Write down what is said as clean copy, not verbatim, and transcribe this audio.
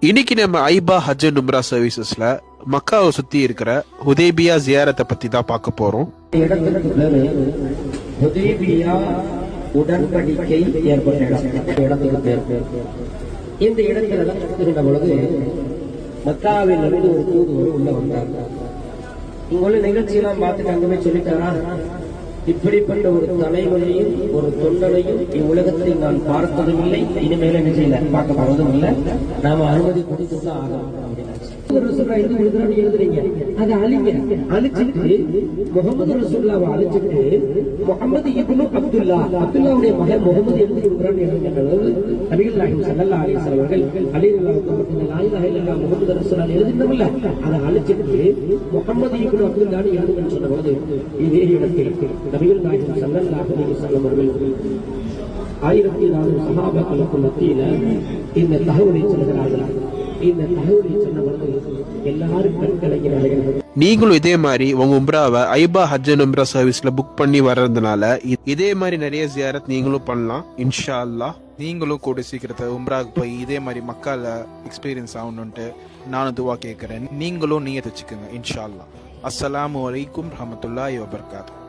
இன்னைக்கு நம்ம ஐபா ஹஜ் அண்ட் உம்ரா சர்வீசஸ்ல மக்காவை சுத்தி இருக்கிற ஹுதைபியா ஜியாரத்தை பத்தி தான் பார்க்க போறோம். உடன்படிக்கை ஏற்பட்ட இடத்துக்கு பேர். இந்த இடத்துல இருந்த பொழுது மக்காவில் இருந்து ஒரு தூதுவர் உள்ள வந்தார். இங்குள்ள நிகழ்ச்சியெல்லாம் பார்த்துட்டு அங்கவே சொல்லிட்டாரா, இப்படிப்பட்ட ஒரு தலைவனையும் ஒரு தொண்டனையும் இவ்வுலகத்தில் நான் பார்த்ததும் இல்லை, இனிமேல என்ன செய்யல பார்க்க போவதும் இல்லை, நாம அனுமதி கொடுத்துதான் ஆகணும் அப்படின்னு. எழுதுறீங்க அதை அழிங்க, அழிச்சிட்டு முகமது ரசூலுல்லாவை அழிச்சிட்டு முகமது இப்னு அப்துல்லாவுடைய மகன் முகமது எப்படி இருக்கிறான்னு நபிகள் நாயகம் ஸல்லல்லாஹு அலைஹி வஸல்லம் அவர்கள் அலி ரலியல்லாஹு லா இலாஹ இல்லல்லாஹ் முகமது ரசூலுல்லாஹ் எழுதினோம்ல, அதை அழிச்சிட்டு முகமது இப்னு அப்துல்லாஹ்னு எழுதுங்கன்னு சொன்ன பொழுது இதே இடத்தில் நபிகள் நாயகம் ஸல்லல்லாஹு அலைஹி வஸல்லம் அவர்கள் 1400 சஹாபாக்களுக்கு மத்தியில இந்த தகவலை சொல்கிறார்கள். இந்த தகவலை சொன்ன பொழுது எல்லாரும் கண்கலங்கினார்கள். நீங்களும் இதே மாதிரி உங்க உம்ராவை ஐபா ஹஜ் அண்ட் உம்ரா சர்வீஸ்ல புக் பண்ணி வர்றதுனால இதே மாதிரி நிறைய ஜியாரத் நீங்களும் பண்ணலாம் இன்ஷா அல்லாஹ். நீங்களும் கூட சீக்கிரத்தை உம்ராவுக்கு போய் இதே மாதிரி மக்கால எக்ஸ்பீரியன்ஸ் ஆகணுன்ட்டு நானும் துவா கேட்கிறேன். நீங்களும் நீயத் வச்சுக்கோங்க இன்ஷா அல்லாஹ். அஸ்ஸலாமு அலைக்கும் ரஹ்மத்துல்லாஹி வபரகாத்துஹு.